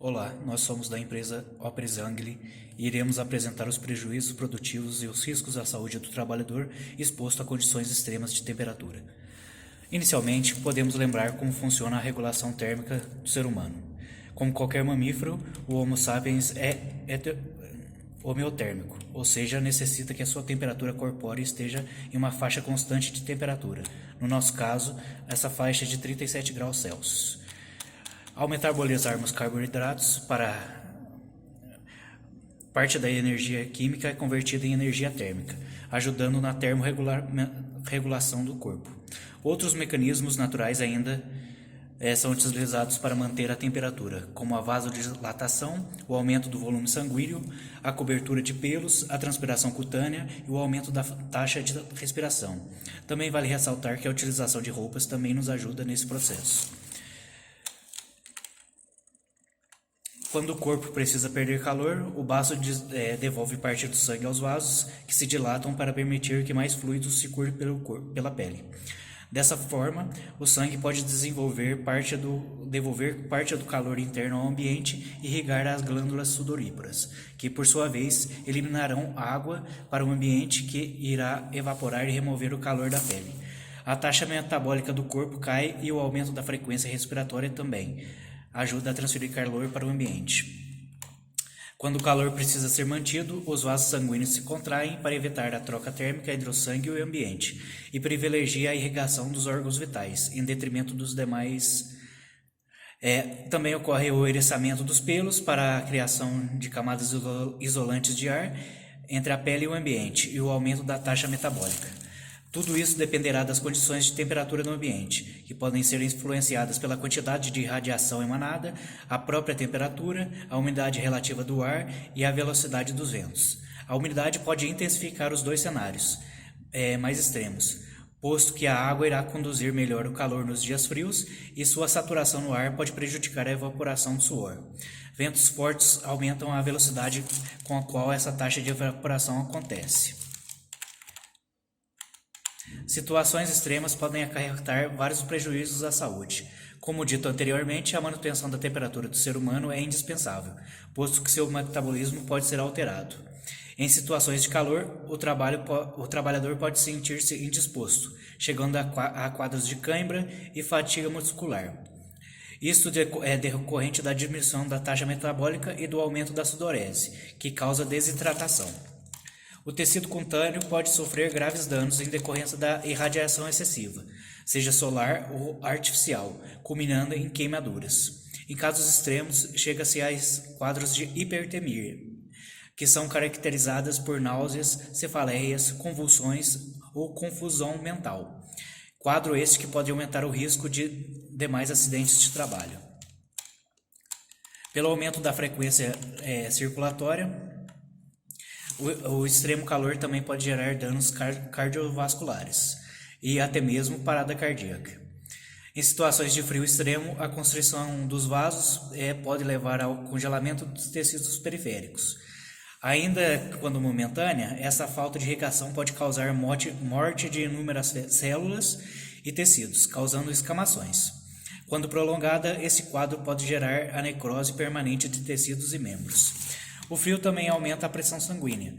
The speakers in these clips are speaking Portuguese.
Olá, nós somos da empresa Operzangli e iremos apresentar os prejuízos produtivos e os riscos à saúde do trabalhador exposto a condições extremas de temperatura. Inicialmente, podemos lembrar como funciona a regulação térmica do ser humano. Como qualquer mamífero, o Homo sapiens é homeotérmico, ou seja, necessita que a sua temperatura corpórea esteja em uma faixa constante de temperatura. No nosso caso, essa faixa é de 37 graus Celsius. Ao metabolizarmos carboidratos, parte da energia química é convertida em energia térmica, ajudando na termorregulação do corpo. Outros mecanismos naturais ainda são utilizados para manter a temperatura, como a vasodilatação, o aumento do volume sanguíneo, a cobertura de pelos, a transpiração cutânea e o aumento da taxa de respiração. Também vale ressaltar que a utilização de roupas também nos ajuda nesse processo. Quando o corpo precisa perder calor, o baço devolve parte do sangue aos vasos, que se dilatam para permitir que mais fluidos circulem pela pele. Dessa forma, o sangue pode devolver parte do calor interno ao ambiente e irrigar as glândulas sudoríparas, que por sua vez eliminarão água para o ambiente, que irá evaporar e remover o calor da pele. A taxa metabólica do corpo cai e o aumento da frequência respiratória também ajuda a transferir calor para o ambiente. Quando o calor precisa ser mantido, os vasos sanguíneos se contraem para evitar a troca térmica entre o sangue e o ambiente e privilegia a irrigação dos órgãos vitais, em detrimento dos demais. Também ocorre o eriçamento dos pelos para a criação de camadas isolantes de ar entre a pele e o ambiente e o aumento da taxa metabólica. Tudo isso dependerá das condições de temperatura no ambiente, que podem ser influenciadas pela quantidade de radiação emanada, a própria temperatura, a umidade relativa do ar e a velocidade dos ventos. A umidade pode intensificar os dois cenários mais extremos, posto que a água irá conduzir melhor o calor nos dias frios e sua saturação no ar pode prejudicar a evaporação do suor. Ventos fortes aumentam a velocidade com a qual essa taxa de evaporação acontece. Situações extremas podem acarretar vários prejuízos à saúde. Como dito anteriormente, a manutenção da temperatura do ser humano é indispensável, posto que seu metabolismo pode ser alterado. Em situações de calor, o trabalhador pode sentir-se indisposto, chegando a quadros de cãibra e fadiga muscular. Isto é decorrente da diminuição da taxa metabólica e do aumento da sudorese, que causa desidratação. O tecido cutâneo pode sofrer graves danos em decorrência da irradiação excessiva, seja solar ou artificial, culminando em queimaduras. Em casos extremos, chega-se a quadros de hipertermia, que são caracterizadas por náuseas, cefaleias, convulsões ou confusão mental. Quadro este que pode aumentar o risco de demais acidentes de trabalho. Pelo aumento da frequência circulatória, o extremo calor também pode gerar danos cardiovasculares e até mesmo parada cardíaca. Em situações de frio extremo, a constrição dos vasos pode levar ao congelamento dos tecidos periféricos. Ainda quando momentânea, essa falta de irrigação pode causar morte de inúmeras células e tecidos, causando escamações. Quando prolongada, esse quadro pode gerar a necrose permanente de tecidos e membros. O frio também aumenta a pressão sanguínea,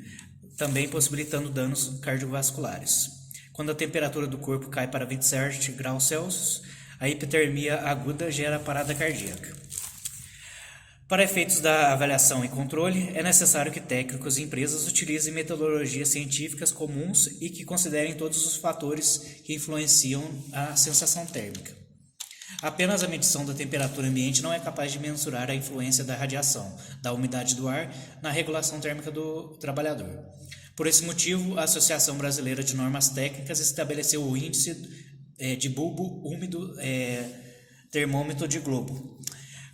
também possibilitando danos cardiovasculares. Quando a temperatura do corpo cai para 27 graus Celsius, a hipotermia aguda gera parada cardíaca. Para efeitos da avaliação e controle, é necessário que técnicos e empresas utilizem metodologias científicas comuns e que considerem todos os fatores que influenciam a sensação térmica. Apenas a medição da temperatura ambiente não é capaz de mensurar a influência da radiação, da umidade do ar, na regulação térmica do trabalhador. Por esse motivo, a Associação Brasileira de Normas Técnicas estabeleceu o índice de bulbo úmido termômetro de globo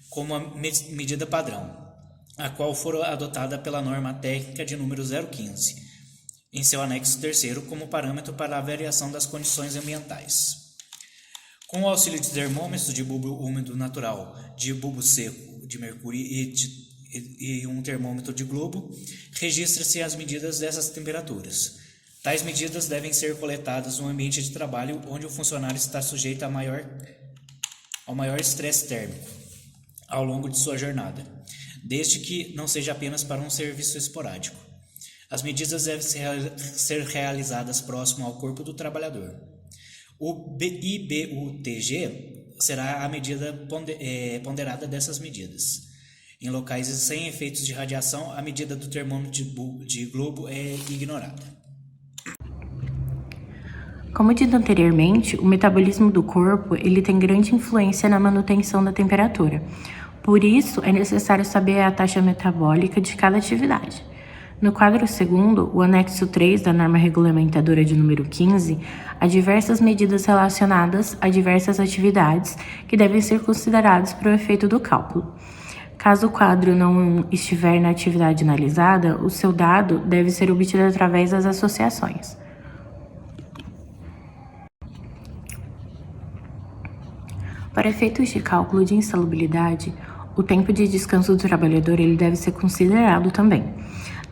como a medida padrão, a qual foi adotada pela norma técnica de número 015, em seu anexo 3º, como parâmetro para a variação das condições ambientais. Com o auxílio de termômetros de bulbo úmido natural, de bulbo seco de mercúrio e um termômetro de globo, registra-se as medidas dessas temperaturas. Tais medidas devem ser coletadas no ambiente de trabalho onde o funcionário está sujeito ao maior estresse térmico. ao longo de sua jornada, desde que não seja apenas para um serviço esporádico. As medidas devem ser realizadas próximo ao corpo do trabalhador. O IBUTG será a medida ponderada dessas medidas. Em locais sem efeitos de radiação, a medida do termômetro de globo é ignorada. Como dito anteriormente, o metabolismo do corpo ele tem grande influência na manutenção da temperatura. Por isso, é necessário saber a taxa metabólica de cada atividade. No quadro segundo, o anexo 3 da norma regulamentadora de número 15, há diversas medidas relacionadas a diversas atividades que devem ser consideradas para o efeito do cálculo. Caso o quadro não estiver na atividade analisada, o seu dado deve ser obtido através das associações. Para efeitos de cálculo de insalubridade, o tempo de descanso do trabalhador ele deve ser considerado também.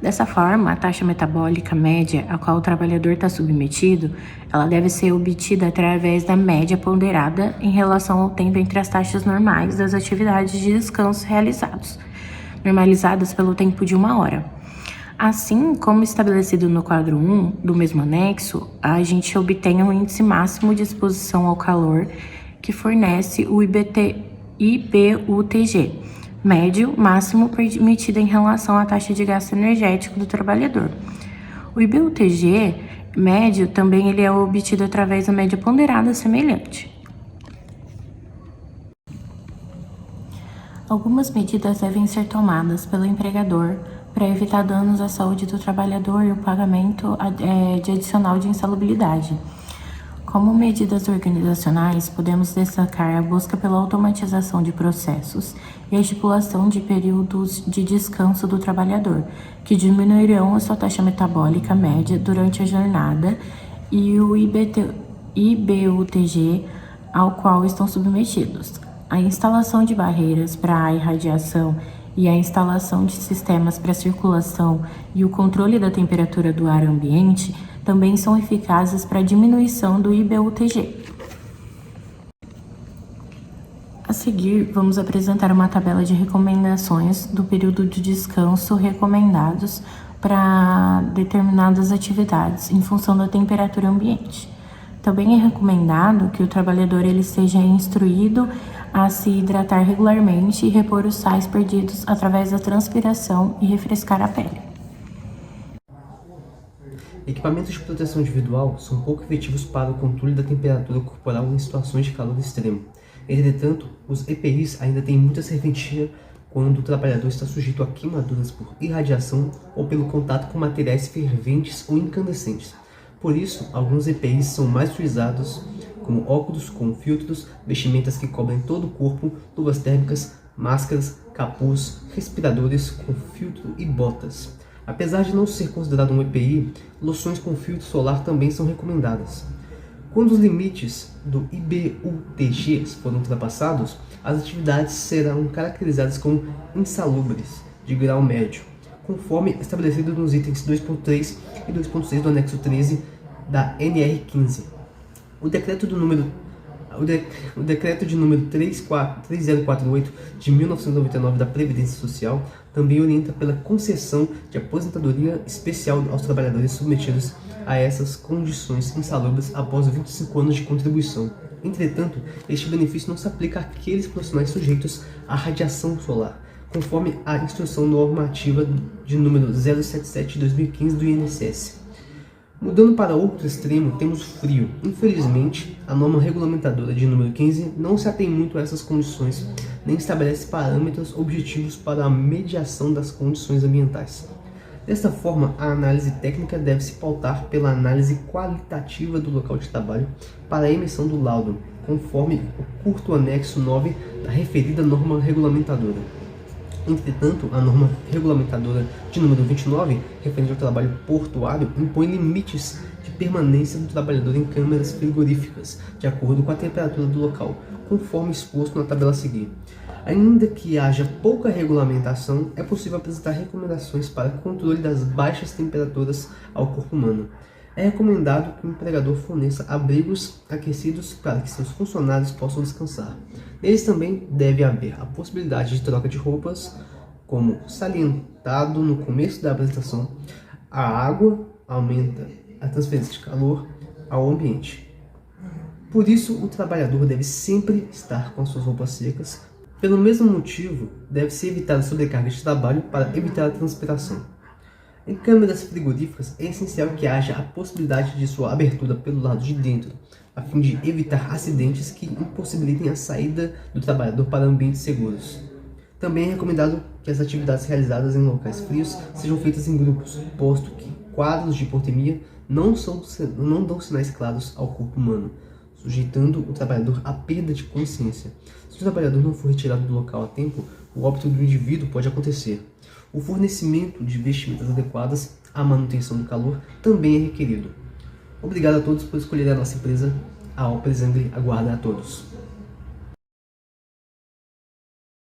Dessa forma, a taxa metabólica média a qual o trabalhador está submetido, ela deve ser obtida através da média ponderada em relação ao tempo entre as taxas normais das atividades de descanso realizados, normalizadas pelo tempo de 1 hora. Assim, como estabelecido no quadro 1 do mesmo anexo, a gente obtém um índice máximo de exposição ao calor que fornece o IBUTG, médio máximo permitido em relação à taxa de gasto energético do trabalhador. O IBUTG médio também ele é obtido através da média ponderada semelhante. Algumas medidas devem ser tomadas pelo empregador para evitar danos à saúde do trabalhador e o pagamento de adicional de insalubridade. Como medidas organizacionais, podemos destacar a busca pela automatização de processos e a estipulação de períodos de descanso do trabalhador, que diminuirão a sua taxa metabólica média durante a jornada e o IBUTG ao qual estão submetidos. A instalação de barreiras para a irradiação e a instalação de sistemas para circulação e o controle da temperatura do ar ambiente também são eficazes para a diminuição do IBUTG. A seguir, vamos apresentar uma tabela de recomendações do período de descanso recomendados para determinadas atividades em função da temperatura ambiente. Também é recomendado que o trabalhador ele seja instruído a se hidratar regularmente e repor os sais perdidos através da transpiração e refrescar a pele. Equipamentos de proteção individual são pouco efetivos para o controle da temperatura corporal em situações de calor extremo. Entretanto, os EPIs ainda têm muita serventia quando o trabalhador está sujeito a queimaduras por irradiação ou pelo contato com materiais ferventes ou incandescentes. Por isso, alguns EPIs são mais utilizados, como óculos com filtros, vestimentas que cobrem todo o corpo, luvas térmicas, máscaras, capuz, respiradores com filtro e botas. Apesar de não ser considerado um EPI, loções com filtro solar também são recomendadas. Quando os limites do IBUTG forem ultrapassados, as atividades serão caracterizadas como insalubres, de grau médio, conforme estabelecido nos itens 2.3 e 2.6 do anexo 13 da NR15. O decreto de número 3048 de 1999 da Previdência Social também orienta pela concessão de aposentadoria especial aos trabalhadores submetidos a essas condições insalubres após 25 anos de contribuição. Entretanto, este benefício não se aplica àqueles profissionais sujeitos à radiação solar, conforme a Instrução Normativa de número 077 de 2015 do INSS. Mudando para outro extremo, temos o frio. Infelizmente, a norma regulamentadora de número 15 não se atém muito a essas condições, nem estabelece parâmetros objetivos para a mediação das condições ambientais. Desta forma, a análise técnica deve se pautar pela análise qualitativa do local de trabalho para a emissão do laudo, conforme o curto anexo 9 da referida norma regulamentadora. Entretanto, a norma regulamentadora de número 29, referente ao trabalho portuário, impõe limites de permanência do trabalhador em câmaras frigoríficas, de acordo com a temperatura do local, conforme exposto na tabela a seguir. Ainda que haja pouca regulamentação, é possível apresentar recomendações para controle das baixas temperaturas ao corpo humano. É recomendado que o empregador forneça abrigos aquecidos para que seus funcionários possam descansar. Neles também deve haver a possibilidade de troca de roupas, como salientado no começo da apresentação. A água aumenta a transferência de calor ao ambiente. Por isso, o trabalhador deve sempre estar com as suas roupas secas. Pelo mesmo motivo, deve-se evitar a sobrecarga de trabalho para evitar a transpiração. Em câmeras frigoríficas, é essencial que haja a possibilidade de sua abertura pelo lado de dentro, a fim de evitar acidentes que impossibilitem a saída do trabalhador para ambientes seguros. Também é recomendado que as atividades realizadas em locais frios sejam feitas em grupos, posto que quadros de hipotermia não dão sinais claros ao corpo humano, sujeitando o trabalhador à perda de consciência. Se o trabalhador não for retirado do local a tempo, o óbito do indivíduo pode acontecer. O fornecimento de vestimentas adequadas à manutenção do calor também é requerido. Obrigado a todos por escolher a nossa empresa. A Alpesangre aguarda a todos.